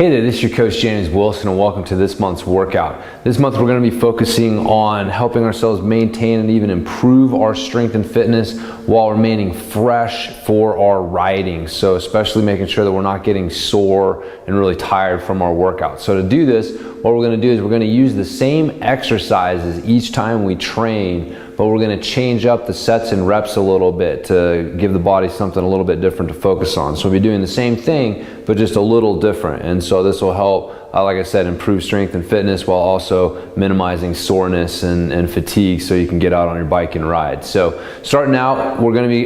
Hey there, this is your coach James Wilson and welcome to this month's workout. This month we're going to be focusing on helping ourselves maintain and even improve our strength and fitness while remaining fresh for our riding. So especially making sure that we're not getting sore and really tired from our workout. So to do this, what we're going to do is we're going to use the same exercises each time we train, but we're going to change up the sets and reps a little bit to give the body something a little bit different to focus on. So we'll be doing the same thing, but just a little different. And so this will help, like I said, improve strength and fitness while also minimizing soreness and fatigue so you can get out on your bike and ride. So starting out, we're going to be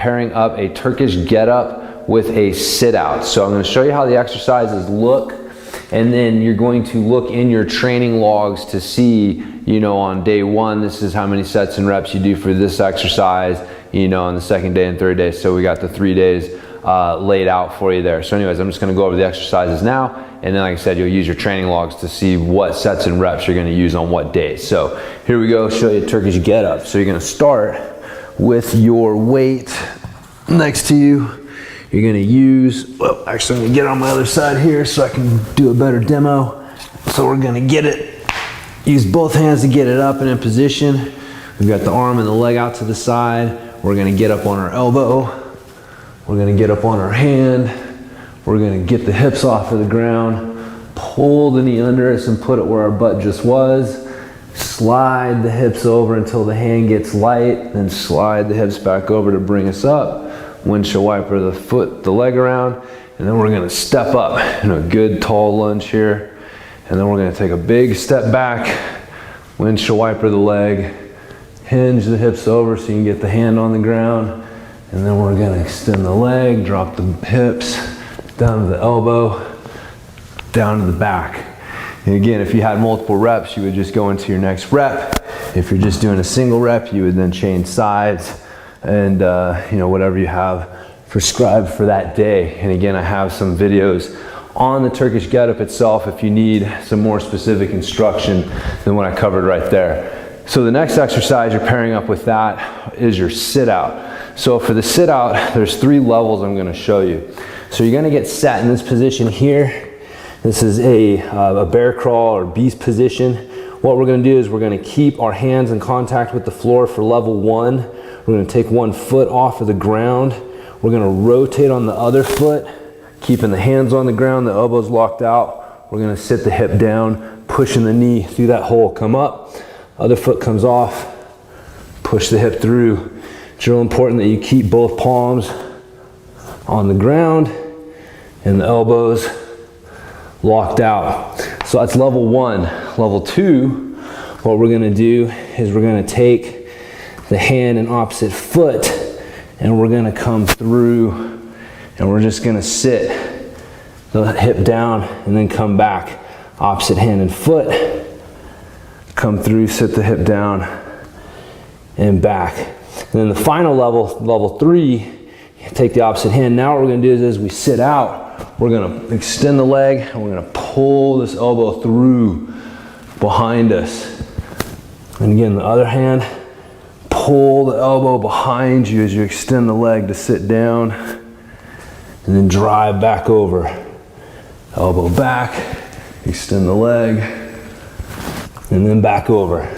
pairing up a Turkish get-up with a sit-out. So I'm going to show you how the exercises look, and then you're going to look in your training logs to see, on day one, this is how many sets and reps you do for this exercise, on the second day and third day. So we got the 3 days laid out for you there. So anyways, I'm just gonna go over the exercises now, and then like I said, you'll use your training logs to see what sets and reps you're gonna use on what days. So here we go, show you a Turkish get up. So you're gonna start with your weight next to you. You're gonna use, well, actually I'm gonna get on my other side here so I can do a better demo. So we're gonna get it, use both hands to get it up and in position. We've got the arm and the leg out to the side. We're gonna get up on our elbow. We're gonna get up on our hand. We're gonna get the hips off of the ground, pull the knee under us and put it where our butt just was. Slide the hips over until the hand gets light, then slide the hips back over to bring us up. Windshield wiper the leg around, and then we're gonna step up in a good tall lunge here. And then we're gonna take a big step back, windshield wiper the leg, hinge the hips over so you can get the hand on the ground. And then we're gonna extend the leg, drop the hips down to the elbow, down to the back. And again, if you had multiple reps, you would just go into your next rep. If you're just doing a single rep, you would then change sides and whatever you have prescribed for that day. And again, I have some videos on the Turkish get-up itself if you need some more specific instruction than what I covered right there. So the next exercise you're pairing up with that is your sit-out. So for the sit-out, there's 3 levels I'm gonna show you. So you're gonna get set in this position here. This is a bear crawl or beast position. What we're gonna do is we're gonna keep our hands in contact with the floor for level 1. We're gonna take one foot off of the ground. We're gonna rotate on the other foot, keeping the hands on the ground, the elbows locked out. We're gonna sit the hip down, pushing the knee through that hole, come up. Other foot comes off, push the hip through. It's real important that you keep both palms on the ground and the elbows locked out. So that's level 1. Level 2, what we're gonna do is we're gonna take the hand and opposite foot and we're gonna come through and we're just gonna sit the hip down and then come back. Opposite hand and foot, come through, sit the hip down and back. And then the final level, level 3, take the opposite hand. Now what we're gonna do is as we sit out, we're gonna extend the leg and we're gonna pull this elbow through behind us. And again, the other hand, pull the elbow behind you as you extend the leg to sit down and then drive back over. Elbow back, extend the leg, and then back over.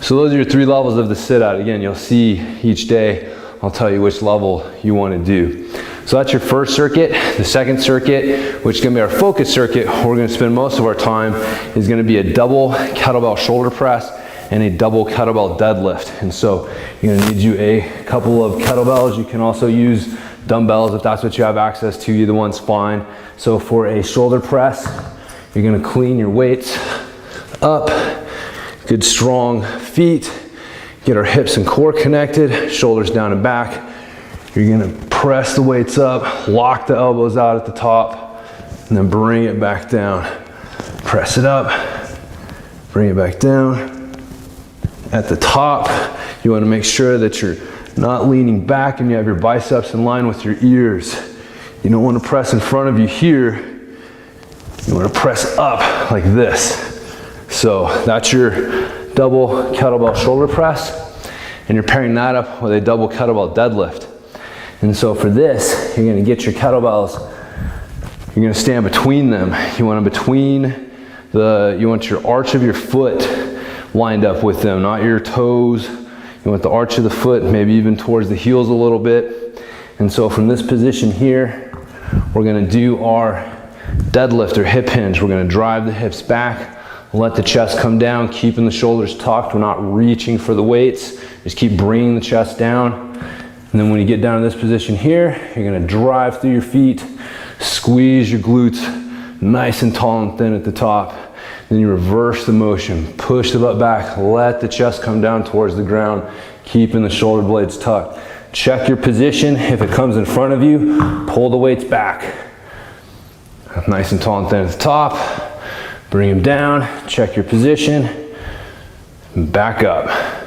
So those are your 3 levels of the sit out. Again, you'll see each day, I'll tell you which level you want to do. So that's your first circuit. The second circuit, which is going to be our focus circuit, where we're going to spend most of our time, is going to be a double kettlebell shoulder press and a double kettlebell deadlift. And so you're going to need you a couple of kettlebells. You can also use dumbbells if that's what you have access to. Either one's fine. So for a shoulder press, you're going to clean your weights up, good strong feet, get our hips and core connected, shoulders down and back. You're gonna press the weights up, lock the elbows out at the top, and then bring it back down. Press it up, bring it back down. At the top, you wanna make sure that you're not leaning back and you have your biceps in line with your ears. You don't wanna press in front of you here. You wanna press up like this. So that's your double kettlebell shoulder press, and you're pairing that up with a double kettlebell deadlift. And so for this, you're gonna get your kettlebells, You're gonna stand between them. You want them between you want your arch of your foot lined up with them, not your toes. You want the arch of the foot, maybe even towards the heels a little bit. And so from this position here, we're gonna do our deadlift or hip hinge. We're gonna drive the hips back, let the chest come down, keeping the shoulders tucked. We're not reaching for the weights. Just keep bringing the chest down. And then when you get down to this position here, you're gonna drive through your feet, squeeze your glutes, nice and tall and thin at the top. Then you reverse the motion, push the butt back, let the chest come down towards the ground, keeping the shoulder blades tucked. Check your position. If it comes in front of you, pull the weights back. Nice and tall and thin at the top. Bring them down, check your position, back up.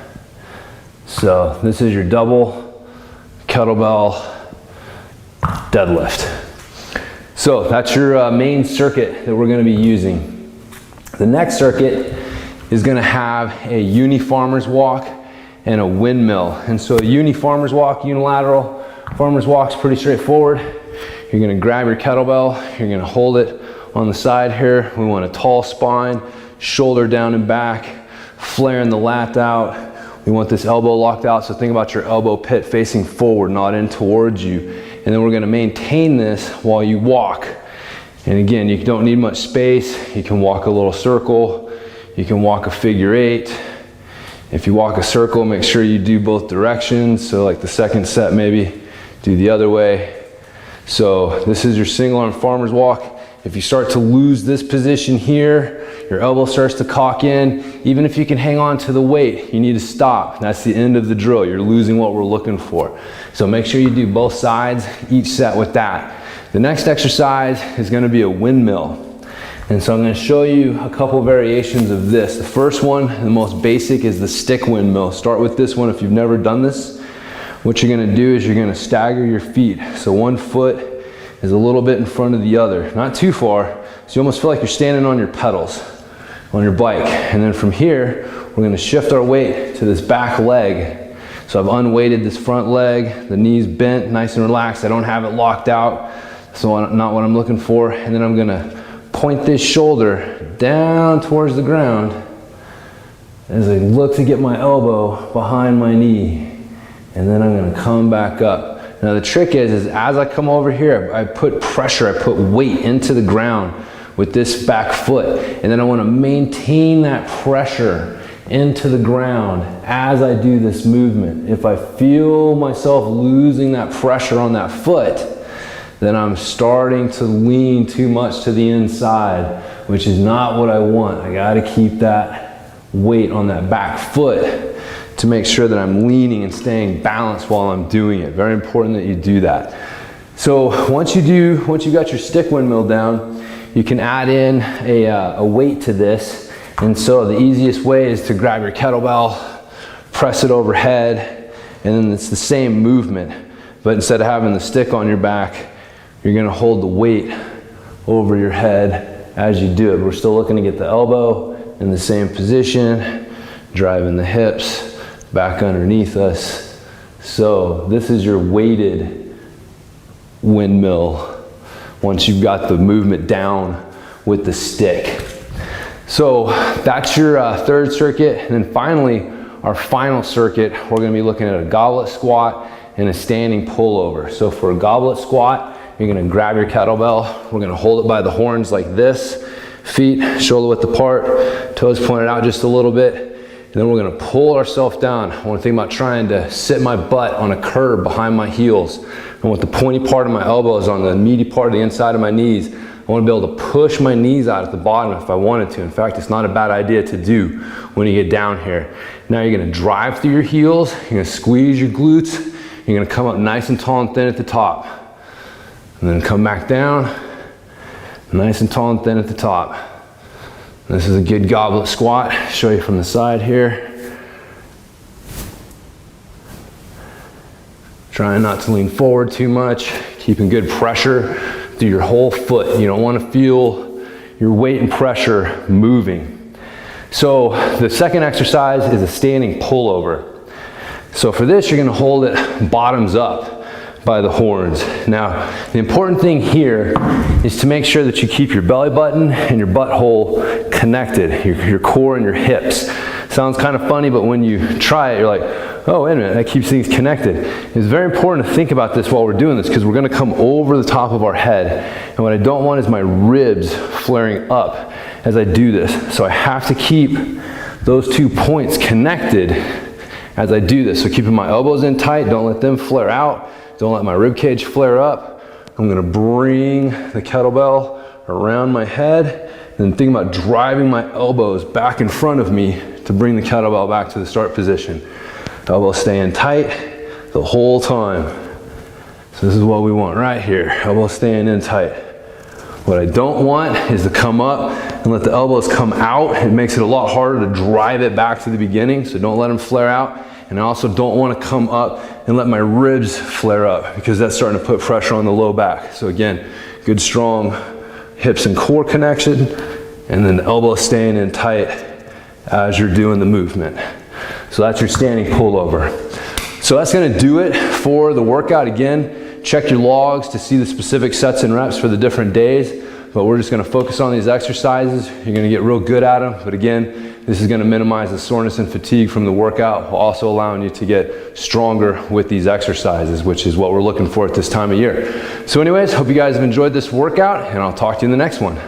So this is your double kettlebell deadlift. So that's your main circuit that we're gonna be using. The next circuit is gonna have a uni farmer's walk and a windmill. And so a uni farmer's walk, unilateral farmer's walk's pretty straightforward. You're gonna grab your kettlebell, you're gonna hold it on the side here. We want a tall spine, shoulder down and back, flaring the lat out. We want this elbow locked out, so think about your elbow pit facing forward, not in towards you. And then we're gonna maintain this while you walk. And again, you don't need much space. You can walk a little circle. You can walk a figure 8. If you walk a circle, make sure you do both directions. So like the second set, maybe do the other way. So this is your single arm farmer's walk. If you start to lose this position here, your elbow starts to cock in, even if you can hang on to the weight, you need to stop. That's the end of the drill. You're losing what we're looking for. So make sure you do both sides, each set with that. The next exercise is going to be a windmill. And so I'm going to show you a couple variations of this. The first one, the most basic, is the stick windmill. Start with this one if you've never done this. What you're going to do is you're going to stagger your feet. So one foot is a little bit in front of the other, not too far. So you almost feel like you're standing on your pedals on your bike. And then from here, we're going to shift our weight to this back leg. So I've unweighted this front leg, the knees bent, nice and relaxed. I don't have it locked out. So not what I'm looking for. And then I'm gonna point this shoulder down towards the ground as I look to get my elbow behind my knee. And then I'm gonna come back up. Now the trick is as I come over here, I put pressure, I put weight into the ground with this back foot. And then I wanna maintain that pressure into the ground as I do this movement. If I feel myself losing that pressure on that foot, then I'm starting to lean too much to the inside, which is not what I want. I gotta keep that weight on that back foot to make sure that I'm leaning and staying balanced while I'm doing it. Very important that you do that. So once you got your stick windmill down, you can add in a weight to this. And so the easiest way is to grab your kettlebell, press it overhead, and then it's the same movement. But instead of having the stick on your back, you're gonna hold the weight over your head as you do it. We're still looking to get the elbow in the same position, driving the hips back underneath us. So this is your weighted windmill once you've got the movement down with the stick. So that's your third circuit. And then finally, our final circuit, we're gonna be looking at a goblet squat and a standing pullover. So for a goblet squat, you're gonna grab your kettlebell. We're gonna hold it by the horns like this. Feet shoulder width apart, toes pointed out just a little bit. And then we're gonna pull ourselves down. I wanna think about trying to sit my butt on a curb behind my heels. I want the pointy part of my elbows on the meaty part of the inside of my knees. I wanna be able to push my knees out at the bottom if I wanted to. In fact, it's not a bad idea to do when you get down here. Now you're gonna drive through your heels. You're gonna squeeze your glutes. You're gonna come up nice and tall and thin at the top. And then come back down, nice and tall and thin at the top. This is a good goblet squat. Show you from the side here. Trying not to lean forward too much, keeping good pressure through your whole foot. You don't want to feel your weight and pressure moving. So the second exercise is a standing pullover. So for this, you're gonna hold it bottoms up. by the horns. Now, the important thing here is to make sure that you keep your belly button and your butthole connected, your core and your hips. Sounds kind of funny, but when you try it, you're like, oh, wait a minute, that keeps things connected. It's very important to think about this while we're doing this, because we're gonna come over the top of our head. And what I don't want is my ribs flaring up as I do this. So I have to keep those 2 points connected as I do this. So keeping my elbows in tight, don't let them flare out. Don't let my rib cage flare up. I'm gonna bring the kettlebell around my head and think about driving my elbows back in front of me to bring the kettlebell back to the start position. Elbows staying tight the whole time. So this is what we want right here. Elbows staying in tight. What I don't want is to come up and let the elbows come out. It makes it a lot harder to drive it back to the beginning, so don't let them flare out. And I also don't want to come up and let my ribs flare up, because that's starting to put pressure on the low back. So again, good strong hips and core connection, and then the elbows staying in tight as you're doing the movement. So that's your standing pullover. So that's gonna do it for the workout. Again, check your logs to see the specific sets and reps for the different days, but we're just gonna focus on these exercises. You're gonna get real good at them, but again, this is gonna minimize the soreness and fatigue from the workout, while also allowing you to get stronger with these exercises, which is what we're looking for at this time of year. So anyways, hope you guys have enjoyed this workout, and I'll talk to you in the next one.